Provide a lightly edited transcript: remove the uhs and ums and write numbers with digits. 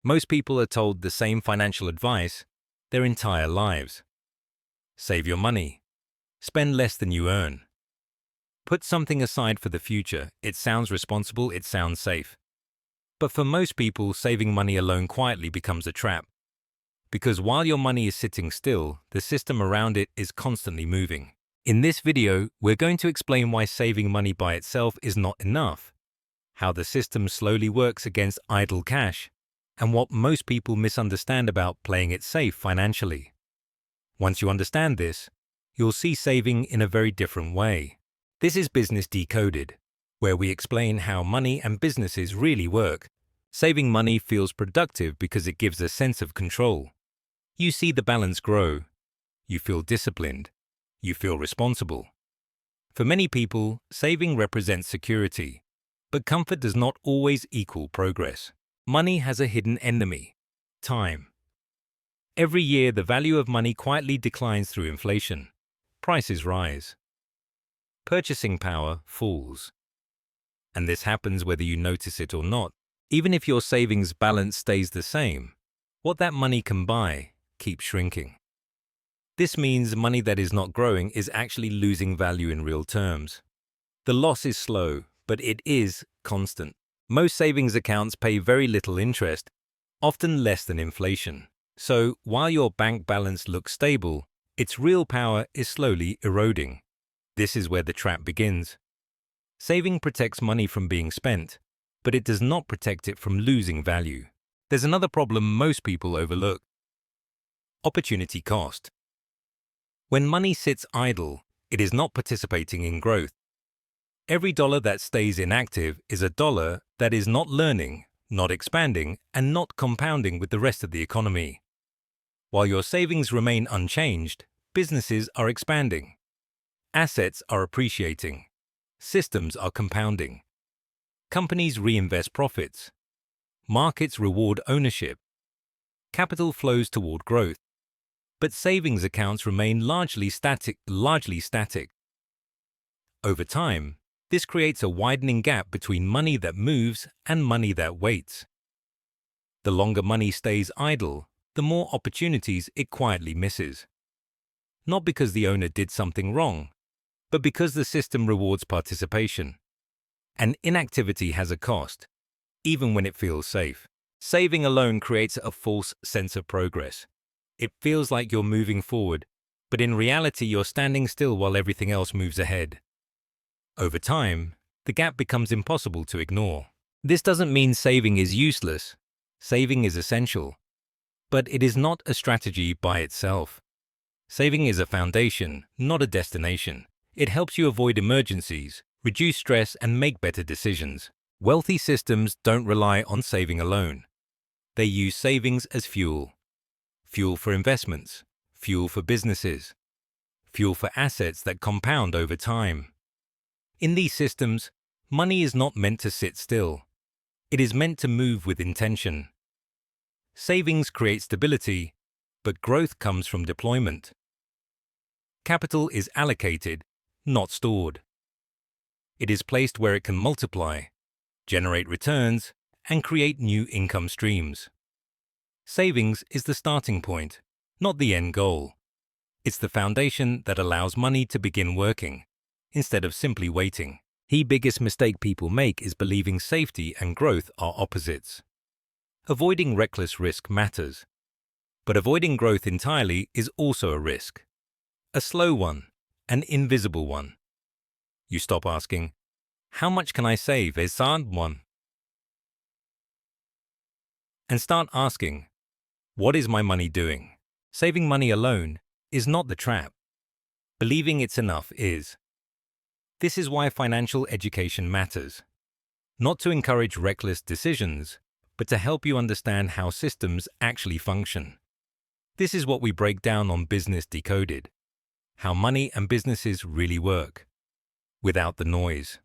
Most people are told the same financial advice their entire lives. Save your money. Spend less than you earn. Put something aside for the future. It sounds responsible, it sounds safe. But for most people, saving money alone quietly becomes a trap. Because while your money is sitting still, the system around it is constantly moving. In this video, we're going to explain why saving money by itself is not enough, how the system slowly works against idle cash, and what most people misunderstand about playing it safe financially. Once you understand this, you'll see saving in a very different way. This is Business Decoded, where we explain how money and businesses really work. Saving money feels productive because it gives a sense of control. You see the balance grow. You feel disciplined. You feel responsible. For many people, saving represents security, but comfort does not always equal progress. Money has a hidden enemy: time. Every year, the value of money quietly declines through inflation. Prices rise. Purchasing power falls. And this happens whether you notice it or not. Even if your savings balance stays the same, what that money can buy keeps shrinking. This means money that is not growing is actually losing value in real terms. The loss is slow, but it is constant. Most savings accounts pay very little interest, often less than inflation. So, while your bank balance looks stable, its real power is slowly eroding. This is where the trap begins. Saving protects money from being spent, but it does not protect it from losing value. There's another problem most people overlook: opportunity cost. When money sits idle, it is not participating in growth. Every dollar that stays inactive is a dollar that is not learning, not expanding, and not compounding with the rest of the economy. While your savings remain unchanged, businesses are expanding. Assets are appreciating. Systems are compounding. Companies reinvest profits. Markets reward ownership. Capital flows toward growth. But savings accounts remain largely static. Over time, this creates a widening gap between money that moves and money that waits. The longer money stays idle, the more opportunities it quietly misses. Not because the owner did something wrong, but because the system rewards participation. And inactivity has a cost, even when it feels safe. Saving alone creates a false sense of progress. It feels like you're moving forward, but in reality you're standing still while everything else moves ahead. Over time, the gap becomes impossible to ignore. This doesn't mean saving is useless. Saving is essential. But it is not a strategy by itself. Saving is a foundation, not a destination. It helps you avoid emergencies, reduce stress, and make better decisions. Wealthy systems don't rely on saving alone. They use savings as fuel. Fuel for investments, fuel for businesses, fuel for assets that compound over time. In these systems, money is not meant to sit still. It is meant to move with intention. Savings create stability, but growth comes from deployment. Capital is allocated, not stored. It is placed where it can multiply, generate returns, and create new income streams. Savings is the starting point, not the end goal. It's the foundation that allows money to begin working, instead of simply waiting. The biggest mistake people make is believing safety and growth are opposites. Avoiding reckless risk matters, but avoiding growth entirely is also a risk. A slow one, an invisible one. You stop asking, "How much can I save?" and start asking, "What is my money doing?" Saving money alone is not the trap. Believing it's enough is. This is why financial education matters. Not to encourage reckless decisions, but to help you understand how systems actually function. This is what we break down on Business Decoded: how money and businesses really work, without the noise.